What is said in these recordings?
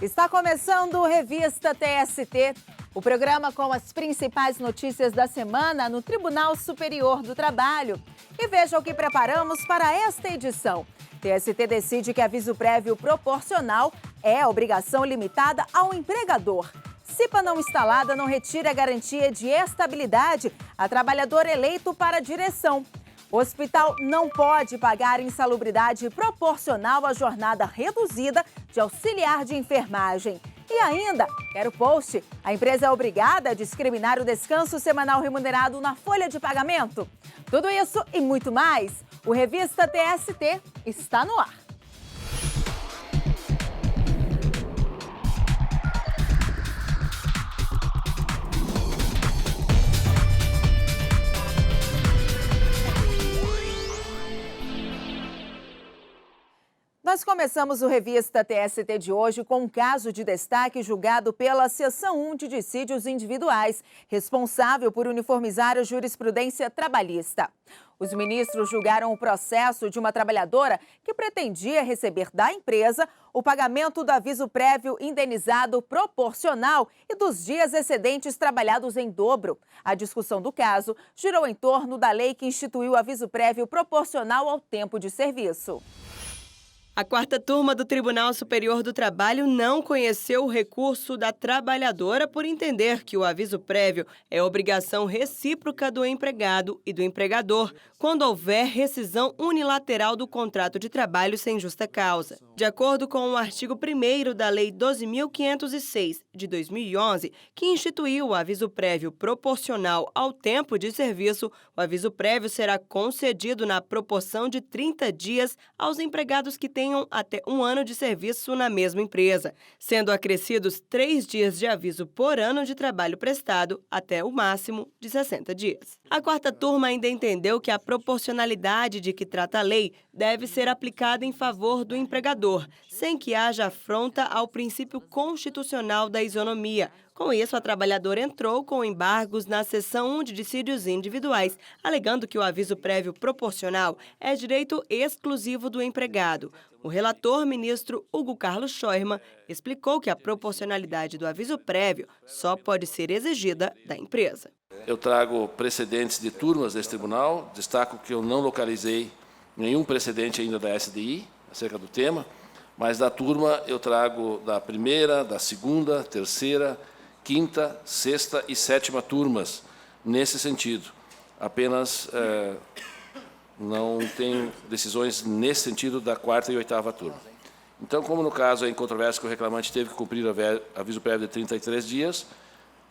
Está começando o Revista TST, o programa com as principais notícias da semana no Tribunal Superior do Trabalho. E veja o que preparamos para esta edição. TST decide que aviso prévio proporcional é obrigação limitada ao empregador. CIPA não instalada não retira a garantia de estabilidade a trabalhador eleito para a direção. O hospital não pode pagar insalubridade proporcional à jornada reduzida de auxiliar de enfermagem. E ainda, quero post, a empresa é obrigada a discriminar o descanso semanal remunerado na folha de pagamento. Tudo isso e muito mais, o Revista TST está no ar. Nós começamos o Revista TST de hoje com um caso de destaque julgado pela Seção 1 de Dissídios Individuais, responsável por uniformizar a jurisprudência trabalhista. Os ministros julgaram o processo de uma trabalhadora que pretendia receber da empresa o pagamento do aviso prévio indenizado proporcional e dos dias excedentes trabalhados em dobro. A discussão do caso girou em torno da lei que instituiu o aviso prévio proporcional ao tempo de serviço. A quarta turma do Tribunal Superior do Trabalho não conheceu o recurso da trabalhadora por entender que o aviso prévio é obrigação recíproca do empregado e do empregador quando houver rescisão unilateral do contrato de trabalho sem justa causa. De acordo com o artigo 1º da Lei 12.506, de 2011, que instituiu o aviso prévio proporcional ao tempo de serviço, o aviso prévio será concedido na proporção de 30 dias aos empregados que tenham até 1 ano de serviço na mesma empresa, sendo acrescidos 3 dias de aviso por ano de trabalho prestado até o máximo de 60 dias. A quarta turma ainda entendeu que a proporcionalidade de que trata a lei deve ser aplicada em favor do empregador, sem que haja afronta ao princípio constitucional da isonomia. Com isso, a trabalhadora entrou com embargos na Seção 1 de Dissídios Individuais, alegando que o aviso prévio proporcional é direito exclusivo do empregado. O relator, ministro Hugo Carlos Scheuermann, explicou que a proporcionalidade do aviso prévio só pode ser exigida da empresa. Eu trago precedentes de turmas desse tribunal, destaco que eu não localizei nenhum precedente ainda da SDI acerca do tema, mas da turma eu trago da primeira, da segunda, terceira, quinta, sexta e sétima turmas nesse sentido. Apenas não tem decisões nesse sentido da quarta e oitava turma. Então, como no caso é em controvérsia que o reclamante teve que cumprir aviso prévio de 33 dias,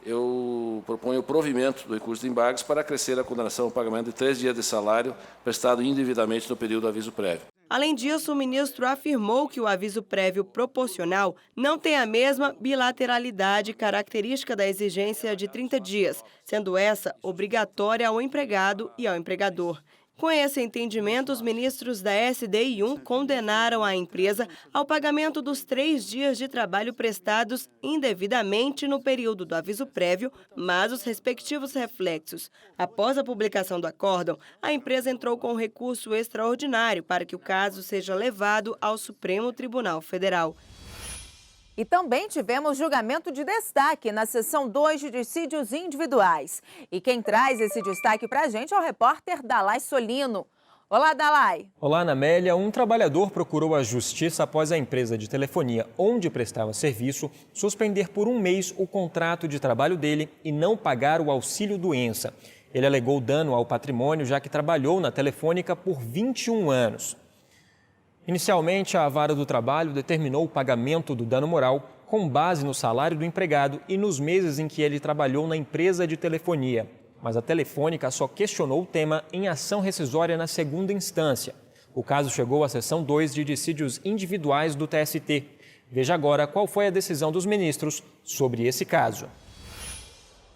eu proponho o provimento do recurso de embargos para acrescer a condenação ao pagamento de 3 dias de salário prestado indevidamente no período do aviso prévio. Além disso, o ministro afirmou que o aviso prévio proporcional não tem a mesma bilateralidade característica da exigência de 30 dias, sendo essa obrigatória ao empregado e ao empregador. Com esse entendimento, os ministros da SDI 1 condenaram a empresa ao pagamento dos 3 dias de trabalho prestados indevidamente no período do aviso prévio, mas os respectivos reflexos. Após a publicação do acórdão, a empresa entrou com recurso extraordinário para que o caso seja levado ao Supremo Tribunal Federal. E também tivemos julgamento de destaque na Seção 2 de Dissídios Individuais. E quem traz esse destaque para a gente é o repórter Dalai Solino. Olá, Dalai. Olá, Anamélia. Um trabalhador procurou a justiça após a empresa de telefonia onde prestava serviço suspender por 1 mês o contrato de trabalho dele e não pagar o auxílio-doença. Ele alegou dano ao patrimônio, já que trabalhou na Telefônica por 21 anos. Inicialmente, a Vara do Trabalho determinou o pagamento do dano moral com base no salário do empregado e nos meses em que ele trabalhou na empresa de telefonia. Mas a Telefônica só questionou o tema em ação rescisória na segunda instância. O caso chegou à Seção 2 de Dissídios Individuais do TST. Veja agora qual foi a decisão dos ministros sobre esse caso.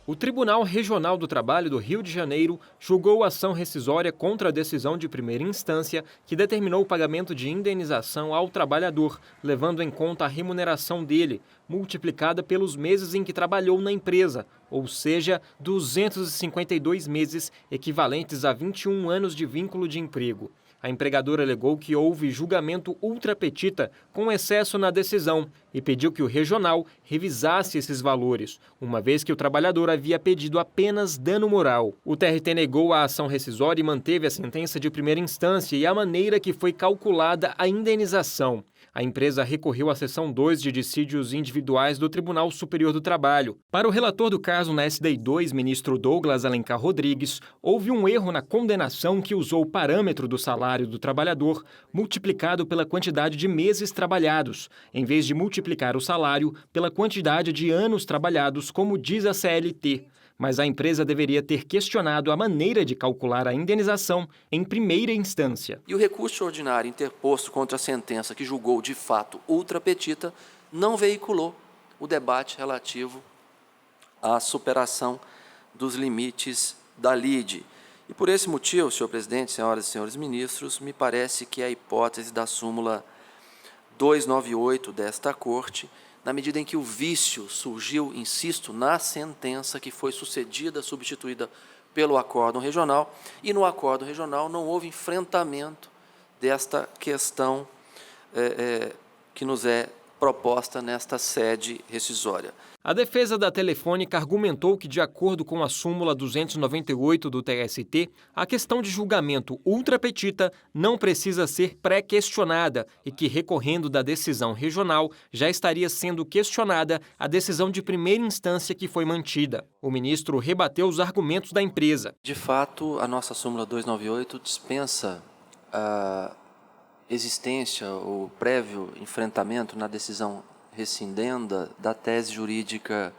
O Tribunal Regional do Trabalho do Rio de Janeiro julgou a ação rescisória contra a decisão de primeira instância que determinou o pagamento de indenização ao trabalhador, levando em conta a remuneração dele, multiplicada pelos meses em que trabalhou na empresa, ou seja, 252 meses, equivalentes a 21 anos de vínculo de emprego. A empregadora alegou que houve julgamento ultra petita com excesso na decisão e pediu que o regional revisasse esses valores, uma vez que o trabalhador havia pedido apenas dano moral. O TRT negou a ação rescisória e manteve a sentença de primeira instância e a maneira que foi calculada a indenização. A empresa recorreu à seção 2 de dissídios individuais do Tribunal Superior do Trabalho. Para o relator do caso na SDI 2, ministro Douglas Alencar Rodrigues, houve um erro na condenação que usou o parâmetro do salário do trabalhador multiplicado pela quantidade de meses trabalhados, em vez de multiplicar o salário pela quantidade de anos trabalhados, como diz a CLT. Mas a empresa deveria ter questionado a maneira de calcular a indenização em primeira instância. E o recurso ordinário interposto contra a sentença que julgou de fato ultra petita não veiculou o debate relativo à superação dos limites da lide. E por esse motivo, senhor presidente, senhoras e senhores ministros, me parece que a hipótese da súmula 298 desta Corte, na medida em que o vício surgiu, insisto, na sentença que foi sucedida, substituída pelo acórdão regional, e no acórdão regional não houve enfrentamento desta questão que nos é proposta nesta sede rescisória. A defesa da Telefônica argumentou que, de acordo com a súmula 298 do TST, a questão de julgamento ultrapetita não precisa ser pré-questionada e que, recorrendo da decisão regional, já estaria sendo questionada a decisão de primeira instância que foi mantida. O ministro rebateu os argumentos da empresa. De fato, a nossa súmula 298 dispensa a existência ou prévio enfrentamento na decisão rescindenda da tese jurídica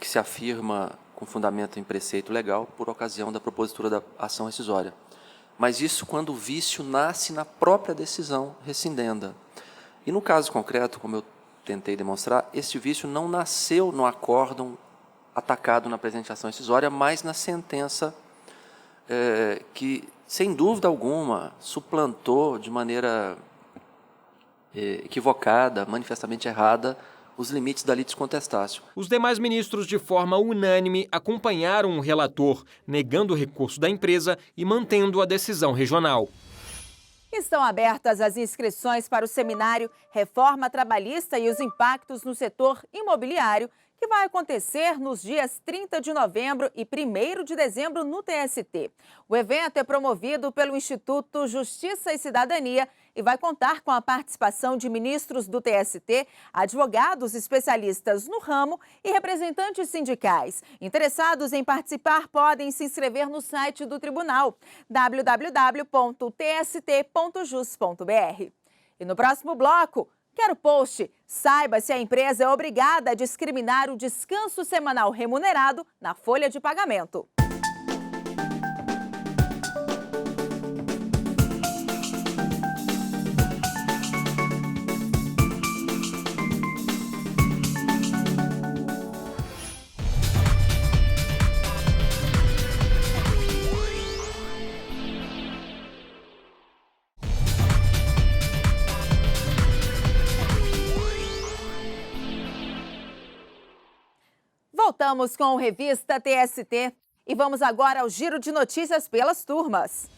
que se afirma com fundamento em preceito legal por ocasião da propositura da ação rescisória. Mas isso quando o vício nasce na própria decisão rescindenda. E no caso concreto, como eu tentei demonstrar, este vício não nasceu no acórdão atacado na presente ação rescisória, mas na sentença que, sem dúvida alguma, suplantou de maneira equivocada, manifestamente errada, os limites da litis contestácio. Os demais ministros, de forma unânime, acompanharam o relator, negando o recurso da empresa e mantendo a decisão regional. Estão abertas as inscrições para o seminário Reforma Trabalhista e os Impactos no Setor Imobiliário, que vai acontecer nos dias 30 de novembro e 1º de dezembro no TST. O evento é promovido pelo Instituto Justiça e Cidadania e vai contar com a participação de ministros do TST, advogados especialistas no ramo e representantes sindicais. Interessados em participar podem se inscrever no site do tribunal, www.tst.jus.br. E no próximo bloco, quero post. Saiba se a empresa é obrigada a discriminar o descanso semanal remunerado na folha de pagamento. Voltamos com o Revista TST e vamos agora ao giro de notícias pelas turmas.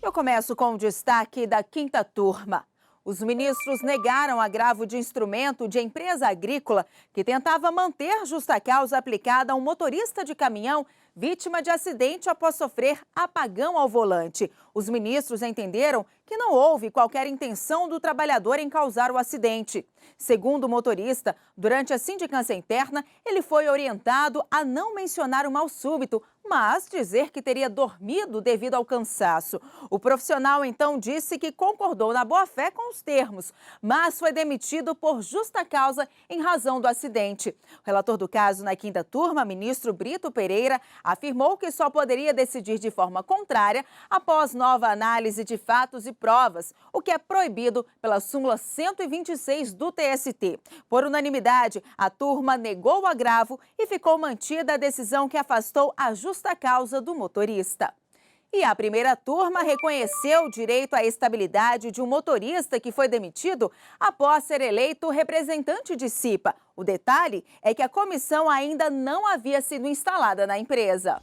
Eu começo com o destaque da 5ª turma. Os ministros negaram agravo de instrumento de empresa agrícola que tentava manter justa causa aplicada a um motorista de caminhão vítima de acidente após sofrer apagão ao volante. Os ministros entenderam que não houve qualquer intenção do trabalhador em causar o acidente. Segundo o motorista, durante a sindicância interna, ele foi orientado a não mencionar o mal súbito, mas dizer que teria dormido devido ao cansaço. O profissional então disse que concordou na boa-fé com os termos, mas foi demitido por justa causa em razão do acidente. O relator do caso na 5ª turma, ministro Brito Pereira, afirmou que só poderia decidir de forma contrária após nova análise de fatos e provas, o que é proibido pela súmula 126 do TST. Por unanimidade, a turma negou o agravo e ficou mantida a decisão que afastou a justa causa do motorista. E a 1ª turma reconheceu o direito à estabilidade de um motorista que foi demitido após ser eleito representante de CIPA. O detalhe é que a comissão ainda não havia sido instalada na empresa.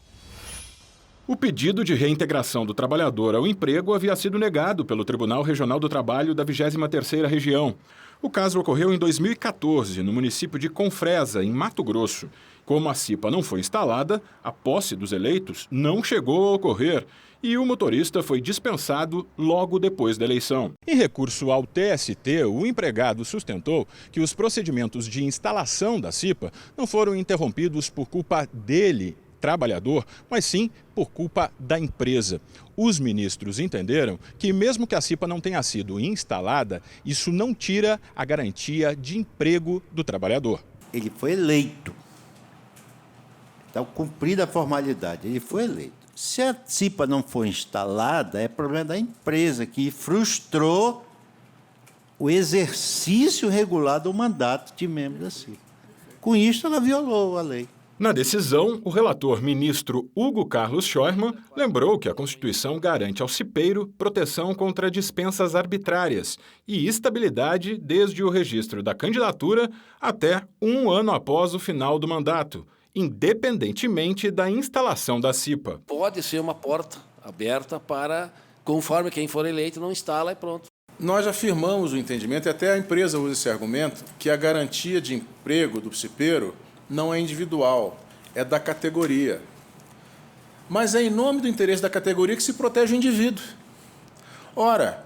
O pedido de reintegração do trabalhador ao emprego havia sido negado pelo Tribunal Regional do Trabalho da 23ª Região. O caso ocorreu em 2014, no município de Confresa, em Mato Grosso. Como a CIPA não foi instalada, a posse dos eleitos não chegou a ocorrer e o motorista foi dispensado logo depois da eleição. Em recurso ao TST, o empregado sustentou que os procedimentos de instalação da CIPA não foram interrompidos por culpa dele, trabalhador, mas sim por culpa da empresa. Os ministros entenderam que, mesmo que a CIPA não tenha sido instalada, isso não tira a garantia de emprego do trabalhador. Ele foi eleito. Então, cumprida a formalidade, ele foi eleito. Se a CIPA não for instalada, é problema da empresa, que frustrou o exercício regular do mandato de membro da CIPA. Com isso, ela violou a lei. Na decisão, o relator ministro Hugo Carlos Scheuermann lembrou que a Constituição garante ao cipeiro proteção contra dispensas arbitrárias e estabilidade desde o registro da candidatura até 1 ano após o final do mandato, independentemente da instalação da CIPA. Pode ser uma porta aberta para, conforme quem for eleito, não instala e pronto. Nós afirmamos o entendimento, e até a empresa usa esse argumento, que a garantia de emprego do cipeiro não é individual, é da categoria. Mas é em nome do interesse da categoria que se protege o indivíduo. Ora,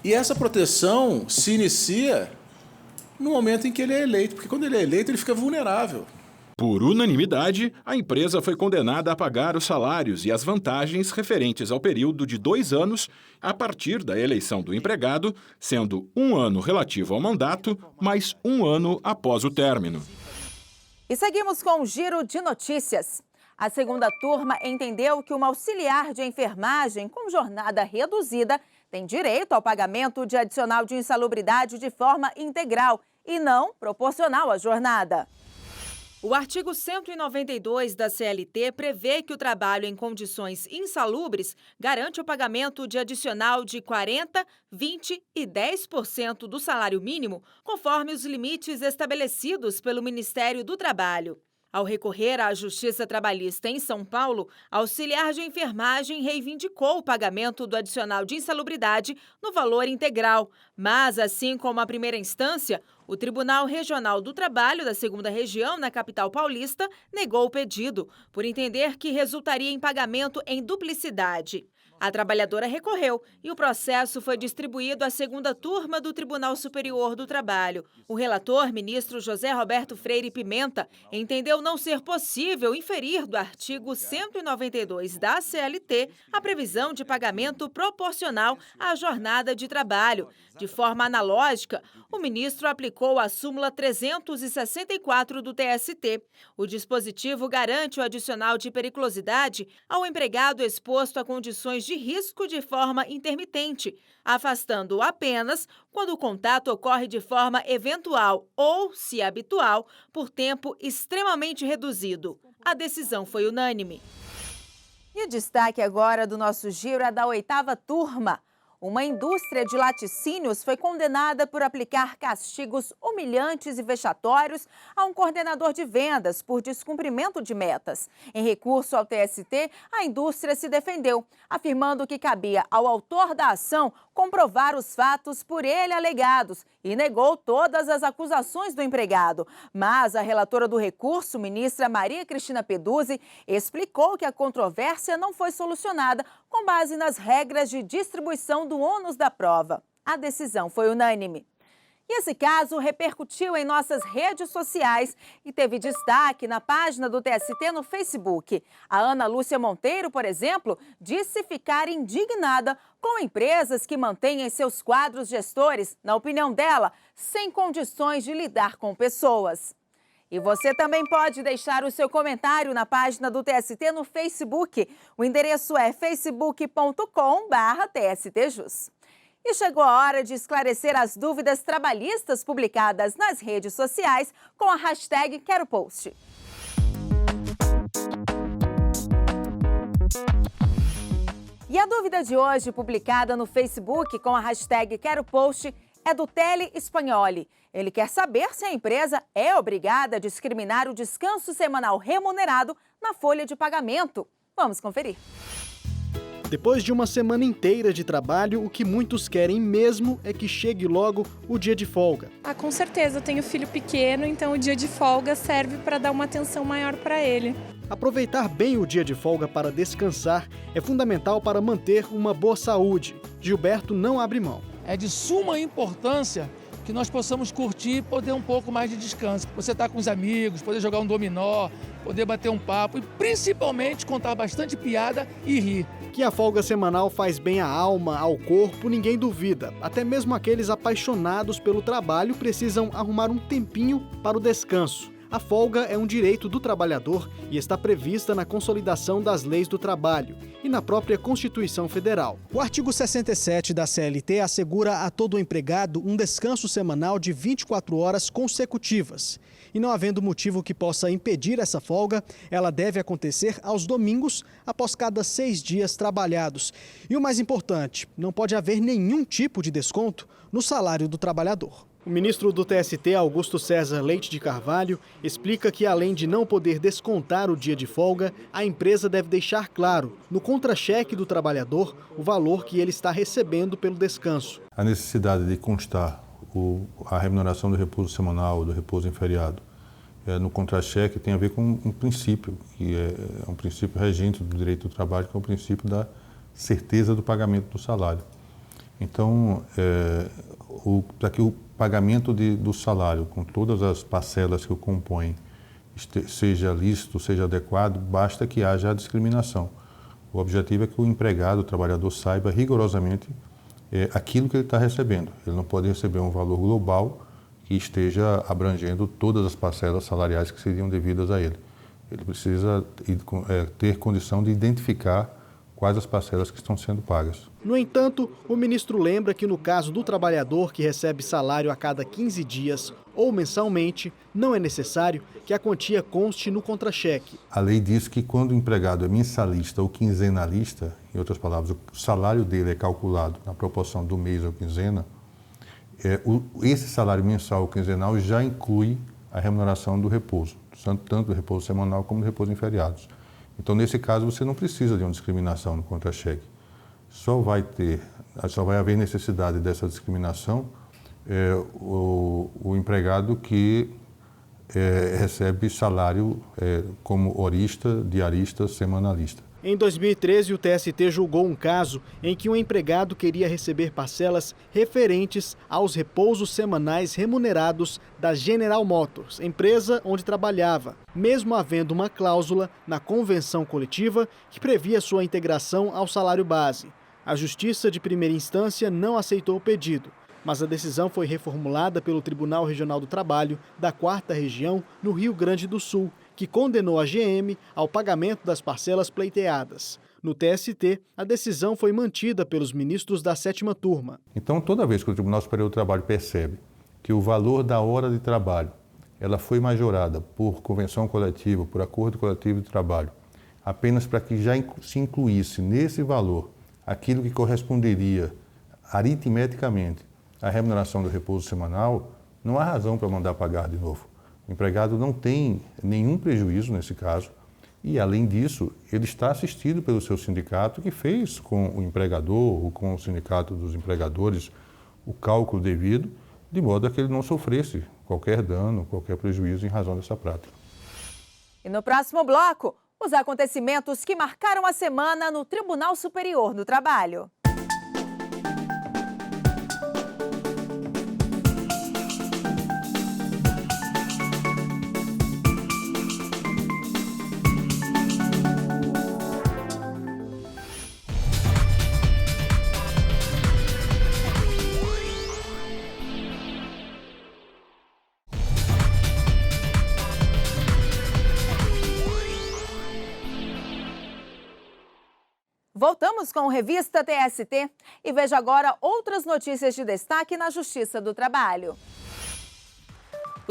e essa proteção se inicia no momento em que ele é eleito, porque quando ele é eleito ele fica vulnerável. Por unanimidade, a empresa foi condenada a pagar os salários e as vantagens referentes ao período de 2 anos a partir da eleição do empregado, sendo 1 ano relativo ao mandato, mais 1 ano após o término. E seguimos com um giro de notícias. A segunda turma entendeu que uma auxiliar de enfermagem com jornada reduzida tem direito ao pagamento de adicional de insalubridade de forma integral e não proporcional à jornada. O artigo 192 da CLT prevê que o trabalho em condições insalubres garante o pagamento de adicional de 40%, 20% e 10% do salário mínimo, conforme os limites estabelecidos pelo Ministério do Trabalho. Ao recorrer à Justiça Trabalhista em São Paulo, a auxiliar de enfermagem reivindicou o pagamento do adicional de insalubridade no valor integral. Mas, assim como a primeira instância, o Tribunal Regional do Trabalho da 2ª Região, na capital paulista, negou o pedido, por entender que resultaria em pagamento em duplicidade. A trabalhadora recorreu e o processo foi distribuído à segunda turma do Tribunal Superior do Trabalho. O relator, ministro José Roberto Freire Pimenta, entendeu não ser possível inferir do artigo 192 da CLT a previsão de pagamento proporcional à jornada de trabalho. De forma analógica, o ministro aplicou a súmula 364 do TST. O dispositivo garante o adicional de periculosidade ao empregado exposto a condições de risco de forma intermitente, afastando-o apenas quando o contato ocorre de forma eventual ou, se habitual, por tempo extremamente reduzido. A decisão foi unânime. E o destaque agora do nosso giro é da 8ª turma. Uma indústria de laticínios foi condenada por aplicar castigos humilhantes e vexatórios a um coordenador de vendas por descumprimento de metas. Em recurso ao TST, a indústria se defendeu, afirmando que cabia ao autor da ação comprovar os fatos por ele alegados e negou todas as acusações do empregado. Mas a relatora do recurso, ministra Maria Cristina Peduzzi, explicou que a controvérsia não foi solucionada com base nas regras de distribuição do ônus da prova. A decisão foi unânime. E esse caso repercutiu em nossas redes sociais e teve destaque na página do TST no Facebook. A Ana Lúcia Monteiro, por exemplo, disse ficar indignada com empresas que mantêm em seus quadros gestores, na opinião dela, sem condições de lidar com pessoas. E você também pode deixar o seu comentário na página do TST no Facebook. O endereço é facebook.com/TSTJus. E chegou a hora de esclarecer as dúvidas trabalhistas publicadas nas redes sociais com a hashtag QueroPost. E a dúvida de hoje, publicada no Facebook com a hashtag QueroPost, é do Tele Spagnoli. Ele quer saber se a empresa é obrigada a discriminar o descanso semanal remunerado na folha de pagamento. Vamos conferir. Depois de uma semana inteira de trabalho, o que muitos querem mesmo é que chegue logo o dia de folga. Com certeza, eu tenho filho pequeno, então o dia de folga serve para dar uma atenção maior para ele. Aproveitar bem o dia de folga para descansar é fundamental para manter uma boa saúde. Gilberto não abre mão. É de suma importância que nós possamos curtir e poder um pouco mais de descanso. Você estar com os amigos, poder jogar um dominó, poder bater um papo e principalmente contar bastante piada e rir. Que a folga semanal faz bem à alma, ao corpo, ninguém duvida. Até mesmo aqueles apaixonados pelo trabalho precisam arrumar um tempinho para o descanso. A folga é um direito do trabalhador e está prevista na Consolidação das Leis do Trabalho e na própria Constituição Federal. O artigo 67 da CLT assegura a todo empregado um descanso semanal de 24 horas consecutivas. E não havendo motivo que possa impedir essa folga, ela deve acontecer aos domingos, após cada 6 dias trabalhados. E o mais importante, não pode haver nenhum tipo de desconto no salário do trabalhador. O ministro do TST, Augusto César Leite de Carvalho, explica que, além de não poder descontar o dia de folga, a empresa deve deixar claro, no contra-cheque do trabalhador, o valor que ele está recebendo pelo descanso. A necessidade de constar a remuneração do repouso semanal, do repouso em feriado, no contra-cheque tem a ver com um princípio, que é um princípio regente do direito do trabalho, que é o princípio da certeza do pagamento do salário. Então, para que o pagamento do salário, com todas as parcelas que o compõem, seja lícito, seja adequado, basta que haja a discriminação. O objetivo é que o empregado, o trabalhador, saiba rigorosamente aquilo que ele está recebendo. Ele não pode receber um valor global que esteja abrangendo todas as parcelas salariais que seriam devidas a ele. Ele precisa ter condição de identificar quais as parcelas que estão sendo pagas. No entanto, o ministro lembra que no caso do trabalhador que recebe salário a cada 15 dias ou mensalmente, não é necessário que a quantia conste no contra-cheque. A lei diz que quando o empregado é mensalista ou quinzenalista, em outras palavras, o salário dele é calculado na proporção do mês ou quinzena, esse salário mensal ou quinzenal já inclui a remuneração do repouso, tanto do repouso semanal como do repouso em feriados. Então, nesse caso, você não precisa de uma discriminação no contra-cheque. Só vai haver necessidade dessa discriminação o empregado que recebe salário como horista, diarista, semanalista. Em 2013, o TST julgou um caso em que um empregado queria receber parcelas referentes aos repousos semanais remunerados da General Motors, empresa onde trabalhava, mesmo havendo uma cláusula na convenção coletiva que previa sua integração ao salário base. A Justiça de Primeira Instância não aceitou o pedido, mas a decisão foi reformulada pelo Tribunal Regional do Trabalho da 4ª Região, no Rio Grande do Sul, que condenou a GM ao pagamento das parcelas pleiteadas. No TST, a decisão foi mantida pelos ministros da 7ª turma. Então, toda vez que o Tribunal Superior do Trabalho percebe que o valor da hora de trabalho ela foi majorada por convenção coletiva, por acordo coletivo de trabalho, apenas para que já se incluísse nesse valor aquilo que corresponderia aritmeticamente à remuneração do repouso semanal, não há razão para mandar pagar de novo. O empregado não tem nenhum prejuízo nesse caso e, além disso, ele está assistido pelo seu sindicato que fez com o empregador ou com o sindicato dos empregadores o cálculo devido, de modo a que ele não sofresse qualquer dano, qualquer prejuízo em razão dessa prática. E no próximo bloco, os acontecimentos que marcaram a semana no Tribunal Superior do Trabalho. Voltamos com o Revista TST e veja agora outras notícias de destaque na Justiça do Trabalho.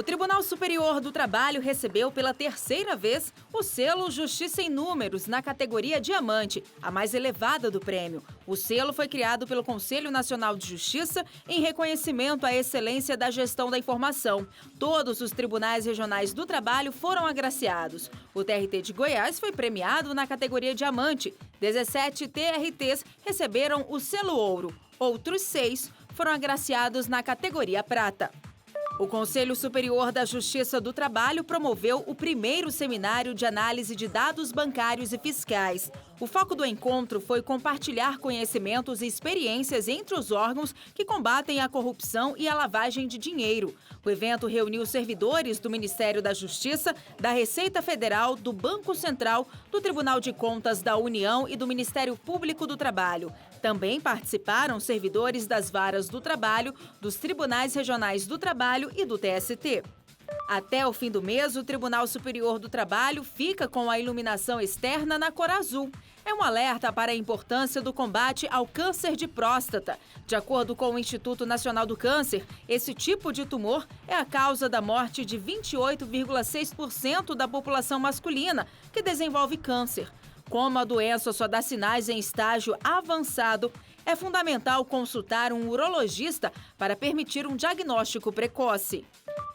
O Tribunal Superior do Trabalho recebeu pela terceira vez o selo Justiça em Números na categoria Diamante, a mais elevada do prêmio. O selo foi criado pelo Conselho Nacional de Justiça em reconhecimento à excelência da gestão da informação. Todos os tribunais regionais do trabalho foram agraciados. O TRT de Goiás foi premiado na categoria Diamante. 17 TRTs receberam o selo Ouro. Outros 6 foram agraciados na categoria Prata. O Conselho Superior da Justiça do Trabalho promoveu o primeiro seminário de análise de dados bancários e fiscais. O foco do encontro foi compartilhar conhecimentos e experiências entre os órgãos que combatem a corrupção e a lavagem de dinheiro. O evento reuniu servidores do Ministério da Justiça, da Receita Federal, do Banco Central, do Tribunal de Contas da União e do Ministério Público do Trabalho. Também participaram servidores das varas do trabalho, dos tribunais regionais do trabalho e do TST. Até o fim do mês, o Tribunal Superior do Trabalho fica com a iluminação externa na cor azul. É um alerta para a importância do combate ao câncer de próstata. De acordo com o Instituto Nacional do Câncer, esse tipo de tumor é a causa da morte de 28,6% da população masculina que desenvolve câncer. Como a doença só dá sinais em estágio avançado, é fundamental consultar um urologista para permitir um diagnóstico precoce.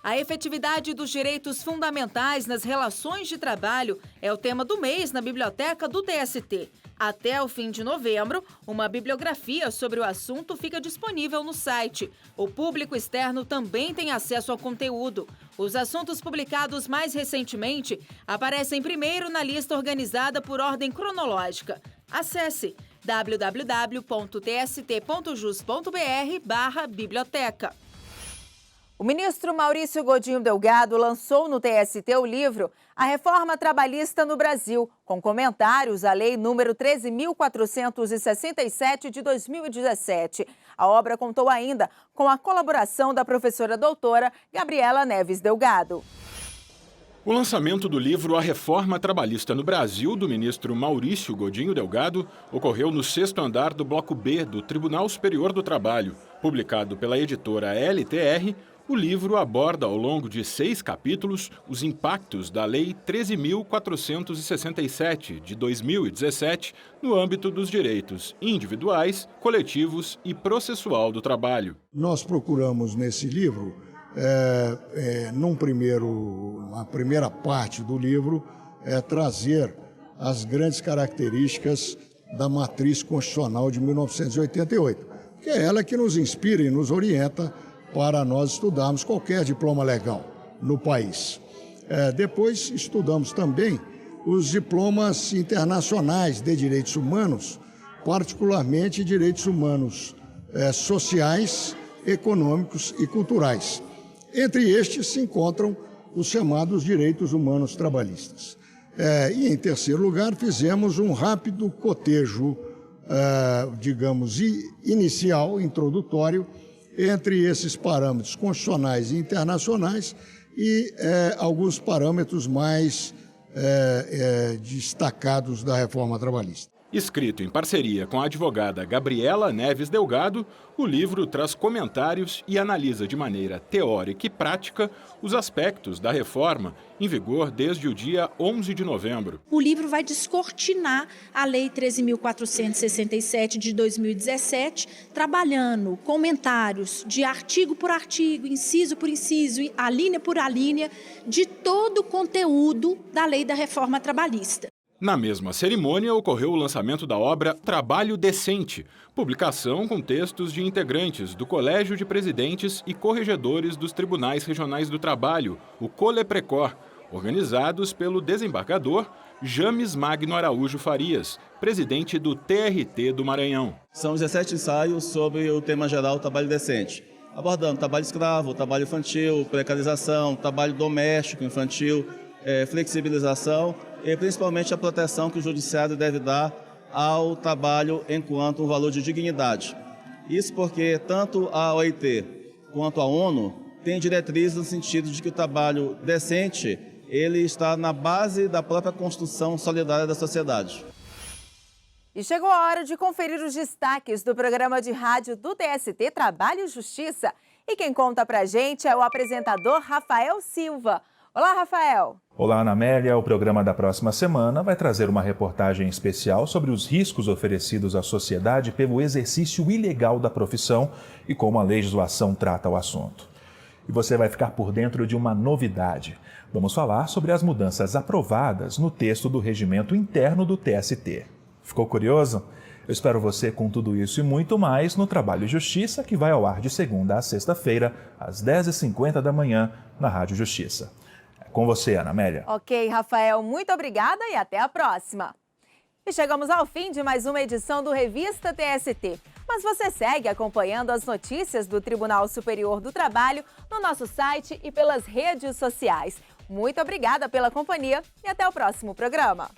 A efetividade dos direitos fundamentais nas relações de trabalho é o tema do mês na biblioteca do TST. Até o fim de novembro, uma bibliografia sobre o assunto fica disponível no site. O público externo também tem acesso ao conteúdo. Os assuntos publicados mais recentemente aparecem primeiro na lista organizada por ordem cronológica. Acesse www.tst.jus.br/biblioteca. O ministro Maurício Godinho Delgado lançou no TST o livro A Reforma Trabalhista no Brasil, com comentários à Lei número 13.467 de 2017. A obra contou ainda com a colaboração da professora doutora Gabriela Neves Delgado. O lançamento do livro A Reforma Trabalhista no Brasil, do ministro Maurício Godinho Delgado, ocorreu no 6º andar do Bloco B do Tribunal Superior do Trabalho. Publicado pela editora LTR, o livro aborda, ao longo de 6 capítulos, os impactos da Lei 13.467, de 2017, no âmbito dos direitos individuais, coletivos e processual do trabalho. Nós procuramos, nesse livro, na primeira parte do livro, trazer as grandes características da matriz constitucional de 1988, que é ela que nos inspira e nos orienta para nós estudarmos qualquer diploma legal no país. Depois estudamos também os diplomas internacionais de direitos humanos, particularmente direitos humanos sociais, econômicos e culturais. Entre estes se encontram os chamados direitos humanos trabalhistas. E, em terceiro lugar, fizemos um rápido cotejo, digamos, inicial, introdutório, entre esses parâmetros constitucionais e internacionais e alguns parâmetros mais destacados da reforma trabalhista. Escrito em parceria com a advogada Gabriela Neves Delgado, o livro traz comentários e analisa de maneira teórica e prática os aspectos da reforma em vigor desde o dia 11 de novembro. O livro vai descortinar a Lei 13.467 de 2017, trabalhando comentários de artigo por artigo, inciso por inciso, alínea por alínea, de todo o conteúdo da Lei da Reforma Trabalhista. Na mesma cerimônia, ocorreu o lançamento da obra Trabalho Decente, publicação com textos de integrantes do Colégio de Presidentes e Corregedores dos Tribunais Regionais do Trabalho, o Coleprecor, organizados pelo desembargador James Magno Araújo Farias, presidente do TRT do Maranhão. São 17 ensaios sobre o tema geral Trabalho Decente, abordando trabalho escravo, trabalho infantil, precarização, trabalho doméstico infantil, flexibilização e principalmente a proteção que o judiciário deve dar ao trabalho enquanto um valor de dignidade. Isso porque tanto a OIT quanto a ONU têm diretrizes no sentido de que o trabalho decente ele está na base da própria construção solidária da sociedade. E chegou a hora de conferir os destaques do programa de rádio do TST Trabalho e Justiça. E quem conta pra gente é o apresentador Rafael Silva. Olá, Rafael! Olá, Ana Amélia. O programa da próxima semana vai trazer uma reportagem especial sobre os riscos oferecidos à sociedade pelo exercício ilegal da profissão e como a legislação trata o assunto. E você vai ficar por dentro de uma novidade. Vamos falar sobre as mudanças aprovadas no texto do regimento interno do TST. Ficou curioso? Eu espero você com tudo isso e muito mais no Trabalho e Justiça, que vai ao ar de segunda a sexta-feira, às 10h50 da manhã, na Rádio Justiça. É com você, Ana Amélia. Ok, Rafael, muito obrigada e até a próxima. E chegamos ao fim de mais uma edição do Revista TST. Mas você segue acompanhando as notícias do Tribunal Superior do Trabalho no nosso site e pelas redes sociais. Muito obrigada pela companhia e até o próximo programa.